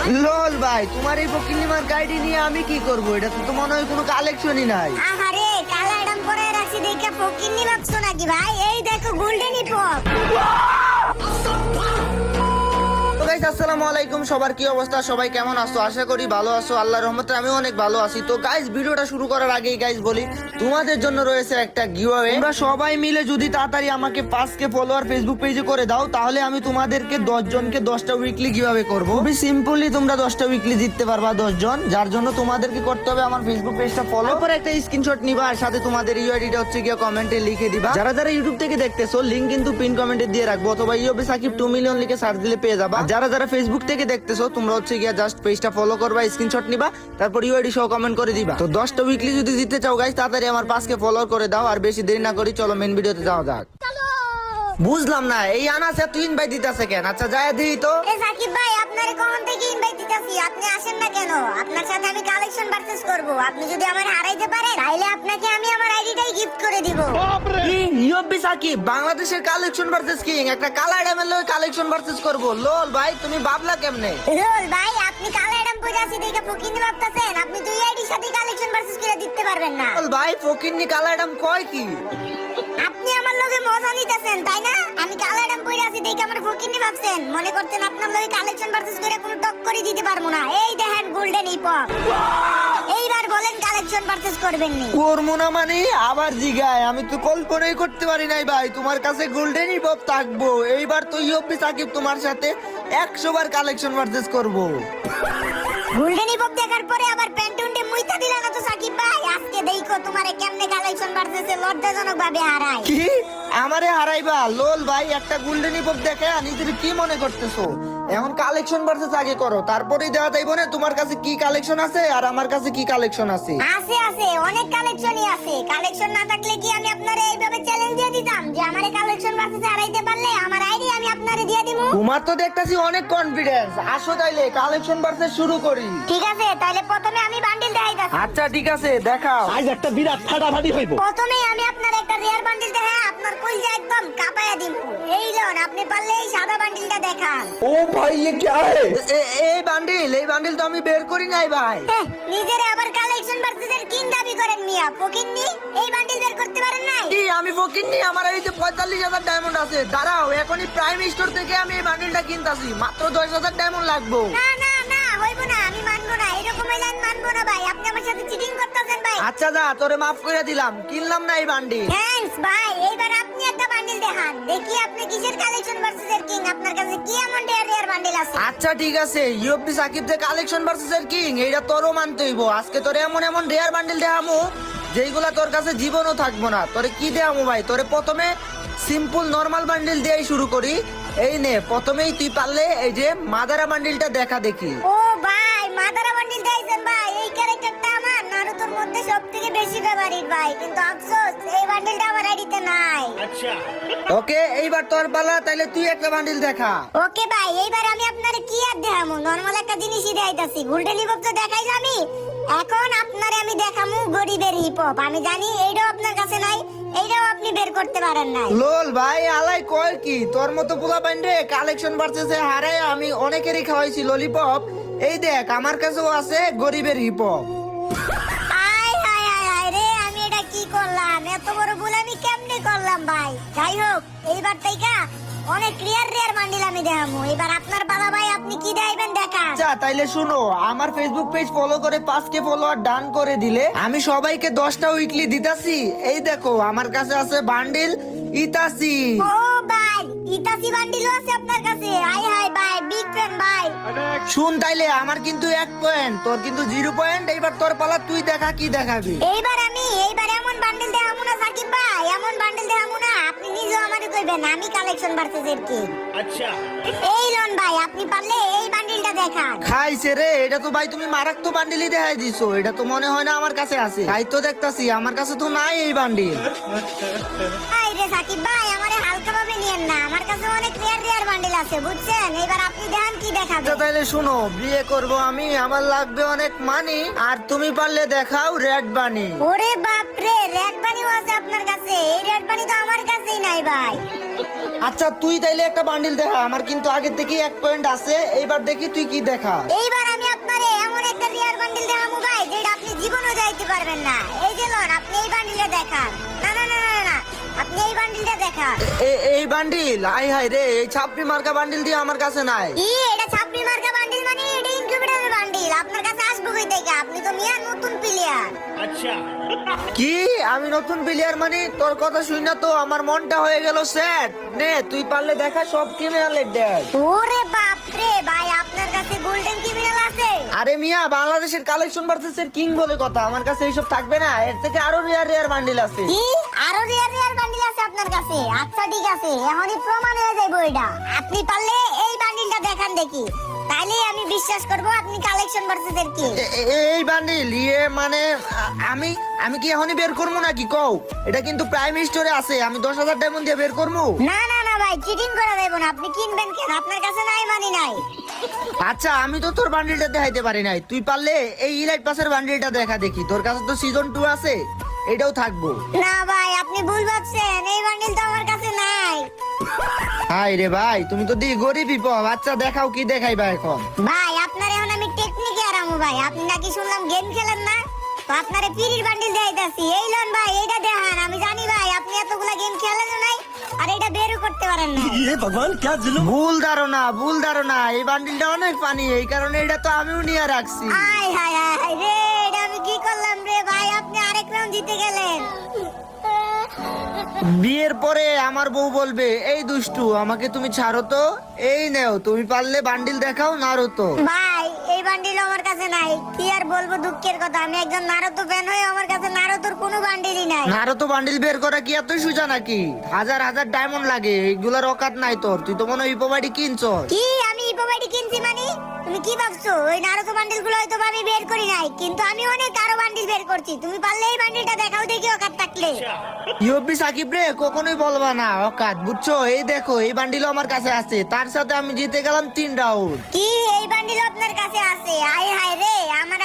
লল ভাই, তোমার এই ফকিন্নিমার গাড়ি নিয়ে আমি কি করব? এটা তো মনে হয় কোনো কালেকশনই নাই। আহারে কালা এডাম পরে রাখছি দেখে ফকিন্নি ভাবছো নাকি ভাই? এই দেখো গোল্ডেন হিপহপ। তো গাইস আসসালামু আলাইকুম, সবার কি অবস্থা? সবাই কেমন আছো? আশা করি ভালো আছো। আল্লাহর রহমতে আমি অনেক ভালো আছি। তো গাইস ভিডিওটা শুরু করার আগেই গাইস বলি, তোমাদের জন্য রয়েছে একটা গিভঅ্যাওয়ে। তোমরা সবাই মিলে যদি তাড়াতাড়ি আমাকে 5k ফলোয়ার ফেসবুক পেজে করে দাও, তাহলে আমি তোমাদেরকে 10 জনকে 10টা উইকলি গিভঅ্যাওয়ে করব। খুবই সিম্পলি তোমরা 10টা উইকলি জিততে পারবা 10 জন। যার জন্য তোমাদেরকে করতে হবে আমার ফেসবুক পেজটা ফলো করে একটা স্ক্রিনশট নিবা, আর সাথে তোমাদের ইউআইডিটা হচ্ছে গিয়ে কমেন্টে লিখে দিবা। যারা যারা ইউটিউব থেকে দেখতেছো লিংক কিন্তু পিন কমেন্টে দিয়ে রাখবো, অথবা ইউবি সাকিব 2 মিলিয়ন লিখে সার্চ দিলে পেয়ে যাবা। যারা যারা ফেসবুক থেকে দেখতেছো তোমরা হচ্ছে গিয়া জাস্ট পেজটা ফলো করবা, স্ক্রিনশট নিবা, তারপর ইউআইডি সহ কমেন্ট করে দিবা। তো 10টা উইকলি যদি জিততে চাও গাইস, তাড়াতাড়ি আমার 5k ফলো করে দাও। আর বেশি দেরি না করি চলো মেন ভিডিওতে যাওয়া যাক। বুঝলাম না এই আনাসে তুই ইনভাইট দিতেছে কেন? আচ্ছা যায় দিই তো। এ সাকিব ভাই আপনারে কখন থেকে ইনভাইট দিতেছি, আপনি আসেন না কেন? আপনার সাথে আমি কালেকশন পারচেজ করব। আপনি যদি আমার হারাইতে পারেন তাহলে আপনাকে আমি আমার আইডিটাই গিফট করে দিব। কি ইউবি সাকিব বাংলাদেশের কালেকশন ভার্সেস কিং, একটা কালার এমএলএ কালেকশন ভার্সেস করব? লল ভাই তুমি ভাবলা কেমনে? রোল ভাই আপনি কালা এডাম পরে আছি দেখে ফকিন্নি ভাবতেছেন আপনি দুই আইডির সাথে কালেকশন পারচেজ করে দিতে পারবেন না। লল ভাই ফকিন্নি কালারডাম কয় কি? আপনি আমার লগে মজা নিতেছেন তাই না? আমি কালা এডাম পরে আছি দেখে আমার ফকিন্নি ভাবছেন, মনে করতেন আপনার লগে কালেকশন পারচেজ করে কোনো টক্করই দিতে পারবো না। এই দেখেন গোল্ডেন হিপহপ। এইবার বলেন কালেকশন পারচেজ করবেন নি? করবো না মানে আবার জিগায়, আমি তো কল্পনাই করতে পারি নাই ভাই তোমার কাছে গোল্ডেন হিপহপ থাকবো। এইবার তো ইউবি সাকিব তোমার সাথে 100 বার কালেকশন ভার্সেস করবো। গোল্ডেন হিপহপ দেখার পরে আবার প্যান্টুন্ডে মুইতা দিলা না তো সাকিব ভাই? আজকে দেখো তোমারে কেমনে কালেকশন পারচেজে লজ্জাজনক ভাবে হারাই। কি আমারে হারাইবা? লোল ভাই একটা গোল্ডেন হিপহপ দেখে নিজের কি মনে করতেছো? এখন কালেকশন ভার্সেস আগে করো, তারপরেই দেওয়া যাইব না তোমার কাছে কি কালেকশন আছে আর আমার কাছে কি কালেকশন আছে। আছে আছে অনেক কালেকশনই আছে। কালেকশন না থাকলে কি আমি আপনারে এইভাবে চ্যালেঞ্জ দিয়ে দিতাম যে আমারে কালেকশন ভার্সেসে হারাইতে পারলে আমার আইডি আমি আপনারে দিয়ে দিমু? তোমার তো দেখতাছি অনেক কনফিডেন্স। আসো তাইলে কালেকশন ভার্সেস শুরু করি। ঠিক আছে তাহলে প্রথমে আমি বান্ডিল দেখাইতাছি। আচ্ছা ঠিক আছে দেখাও। আজ একটা বিরাট ফাটাফাটি হইব। প্রথমেই আমি আপনার একটা রেয়ার বান্ডিল দেখাই আপনার কলজা একদম কাঁপায়া দিমু। এই লন আপনি পারলে এই সাদা বান্ডিলটা দেখান। ও ভাই ये क्या है? এই বান্ডিল তো আমি বের করি নাই ভাই। নিজের আবার কালেকশন ভার্সেসের কিং দাবি করেন মিয়া ফকিন্নি। এই বান্ডিল বের করতে পারেন নাই? কি আমি ফকিন্নি? আমার এইতে 45,000 ডায়মন্ড আছে। দাঁড়াও এখনই প্রাইম স্টোর থেকে আমি এই বান্ডিলটা কিনতাছি, মাত্র 10,000 ডায়মন্ড লাগবে। না না না হইব না, আমি মানবো না। এরকম হইলে আমি মানবো না ভাই। আপনি আমার সাথে চিটিং করতেছেন ভাই। আচ্ছা যা, তোরে মাফ করে দিলাম, কিনলাম না এই বান্ডিল। থ্যাঙ্কস ভাই। এইবার আপনি একটা বান্ডিল দেখান দেখি আপনি কিসের কালেকশন ভার্সেসের কিং। আপনার কাছে কি এমন রেয়ার বান্ডিল আছে? আচ্ছা ঠিক আছে, ইউবি সাকিব থেকে কালেকশন ভার্সেস এর কিং, এইটা তোরও মানতে হইব। আজকে তোরে এমন এমন রেয়ার বান্ডিল দেখামু যেইগুলা তোর কাছে জীবনও থাকবো না। তোরে কি দেখামু ভাই? তোরে প্রথমে সিম্পল নরমাল বান্ডিল দিয়েই শুরু করি। এই নে প্রথমেই তুই পারলে এই যে মাদারা বান্ডিলটা দেখা দেখি। ও ভাই মাদারা বান্ডিল দেখাইছেন ভাই। এই ক্যারেক্টারটা আমার নারুতোর মধ্যে সবথেকে বেশি ফেভারিট ভাই, কিন্তু আফসোস এই বান্ডিলটা আমার আইডিতে নাই। ওকে এইবার তোর পালা, তাইলে তুই একটা বান্ডিল দেখা। ওকে ভাই এইবার আমি আপনারে কি আর দেখামু? নরমাল একটা জিনিসই দেখাইতাছি। গোল্ডেন হিপহপ তো দেখাইছি আমি, এখন আপনারে আমি দেখামু গরিবের হিপহপ। আমি জানি এইটাও আপনার কাছে নাই, এইটাও আপনি বের করতে পারেন নাই। লোল ভাই আলাই কয় কি? তোর মতো পোলা বান্ডে কালেকশন ভার্সেসে হারে আমি অনেকেরই খাওয়াইছি ললিপপ। এই দেখ আমার কাছেও আছে গরিবের হিপহপ। আয় হায় হায় হায় রে, আমি এটা কি করলাম? এত বড় ভুল আমি কেমনে করলাম ভাই? যাই হোক এইবার তাইকা অনেক রেয়ার বান্ডিল আমি দেখামু। এবার আপনার পালা ভাই, আপনি কি দেখাইবেন দেখান। আচ্ছা তাইলে শুনো, আমার ফেসবুক পেজ ফলো করে 5k ফলোয়ার ডান করে দিলে আমি সবাইকে 10টা উইকলি দিতাছি। এই দেখো আমার কাছে আছে বান্ডিল ইতাসি। ও ভাই ইতাসি বান্ডিলও আছে আপনার কাছে? আয় হায় ভাই বিগ ফ্যান ভাই। শুন তাইলে আমার কিন্তু 1 পয়েন্ট, তোর কিন্তু 0 পয়েন্ট। এইবার তোর পালা, তুই দেখা কি দেখাবি। এইবার এমন বান্ডিল দেখামু না সাকিব ভাই, এমন বান্ডিল দেখামু না আপনি নিজেও আমারে কইবেন আমি কালেকশন ভার্সেসের কি। अच्छा এই লন ভাই আপনি পারলে এই বান্ডিলটা দেখান। খাইছে রে, এটা তো ভাই তুমি মারাত্মক বান্ডিলই দেখাই দিছো। এটা তো মনে হয় না আমার কাছে আছে। তাই তো দেখতাছি আমার কাছে তো নাই এই বান্ডিল। আই রে সাকিব ভাই আমারে হালকা ভাবে নিয়েন না, আমার কাছে অনেক রেয়ার বান্ডিল আছে বুঝছেন। এবার আপনি দেখান কি দেখাবেন। আচ্ছা তাইলে শুনো, বিয়ে করব আমি, আমার লাগবে অনেক মানি, আর তুমি পারলে দেখাও রেড বানি। ওরে বাপ রে, রেড বানিও আছে আপনার কাছে? এই রেড বানি তো আমার কাছেই নাই ভাই। আচ্ছা তুই তাইলে একটা বান্ডিল দেখা, আমার কিন্তু আগের থেকেই 1 পয়েন্ট আছে, এইবার দেখি তুই কি দেখা। এইবার আমি আপনারে এমন একটা রিয়ার বান্ডিল দেখাবো ভাই যেটা আপনি জীবনেও যাইতে পারবেন না। এই যে লন, আপনি এই বান্ডিলটা দেখান। না না না না না, আপনি এই বান্ডিলটা দেখান। এই বান্ডিল আই হাই রে, এই ছাপড়ি মার্কা বান্ডিল দিয়ে আমার কাছে নাই। কি এটা ছাপড়ি মার্কা বান্ডিল? মানে এটা ইনকিউবেটরের বান্ডিল, আপনার কাছে আসবো কই থেকে? আপনি তো মিয়া নতুন প্লেয়ার। কি আমি নতুন প্লেয়ার? মানে তোর কথা শুই না তো আমার মনটা হয়ে গেল সেট। নে তুই পারলে দেখা সব ক্রিমিনালের ড্যাড। ওরে বাপ রে ভাই, আপনার কাছে গোল্ডেন ক্রিমিনাল আছে? আরে মিয়া, বাংলাদেশের কালেকশন ভার্সেসের কিং বলে কথা, আমার কাছে এইসব থাকবে না, এর থেকে আরো রেয়ার বান্ডিল আছে। কি আরো রিয়ার বান্ডিল আছে আপনার কাছে? আচ্ছা ঠিক আছে, এখনই প্রমাণ হয়ে যাবে এটা। আপনি পারলে এই বান্ডিলটা দেখান দেখি, তাইলে আমি বিশ্বাস করব আপনি কালেকশন ভার্সেসের কি। এই বান্ডিল ইয়ে মানে আমি আমি কি এখনই বের করবো নাকি কও? এটা কিন্তু প্রাইম স্টোরে আছে, আমি 10,000 ডায়মন্ড দিয়ে বের করবো। না না না ভাই, চিটিং করে দেব না। আপনি কিনবেন কেন? আপনার কাছে নাই মানি নাই। আচ্ছা আমি তো তোর বান্ডিলটা দেখাইতে পারি নাই, তুই পারলে এই ইলাইট পাসের বান্ডিলটা দেখা দেখি, তোর কাছে তো সিজন 2 আছে, এটাও থাকবো। না ভাই, আপনি ভুল ভাবছেন, এই বান্ডিল তো আমার কাছে নাই। হাই রে ভাই, তুমি তো দি গরিবই পাও। আচ্ছা দেখাও কি দেখাইবা এখন। ভাই আপনার এখন আমি টেকনিকে আরামু ভাই, আপনি নাকি শুনলাম গেম খেলেন না, তো আপনারে পিরির বান্ডিল দেখাইতাছি। এই লন ভাই, এইটা দেখান। আমি জানি ভাই আপনি এতগুলা গেম খেলেন নাই, আর এটা বেরও করতে পারেন না। ये भगवान क्या जुल्म। ভুল ধারণা, এই বান্ডিলটা অনেক ফানি, এই কারণে এটা তো আমিও নিয়ে রাখছি। আয় হায় হায় রে, এটা আমি কি করলাম রে ভাই? আপনি আরেক রাউন্ড জিতে গেলেন। বিয়ের পরে আমার বউ বলবে, এই দুষ্টু আমাকে তুমি ছাড়ো তো, এই নেও তুমি পারলে বান্ডিল দেখাও নারুতো। ভাই এই বান্ডিল আমার কাছে নাই, কি আর বলবো দুঃখের কথা। আমি একজন নারুতো ফ্যান হয়ে আমার কাছে নারুতোর কোনো বান্ডিলই নাই। নারুতো বান্ডিল বের করা কি এত সোজা নাকি? হাজার হাজার ডায়মন্ড লাগে, এইগুলার অকাত নাই তোর। তুই তো মনে হয় ইপোবাইডি কিনছো। কি আমি ইপোবাইডি কিনছি মানে? তুমি কি ভাবছো ওই নারুতো বান্ডিল গুলো হয়তো আমি বের করি নাই, কিন্তু আমি অনেক আরো বান্ডিল বের করছি। তুমি পারলে এই বান্ডিলটা দেখাও দেখি অকাত থাকলে। ইউপি সাকিব রে, কখনোই বলবা না অকাত, বুঝছো? এই দেখো এই বান্ডিল আমার কাছে আছে, তার সাথে আমি জিতে গেলাম 3 রাউন্ড। কি এই বান্ডিল আপনার কাছে আছে? আয় হায় রে, আমার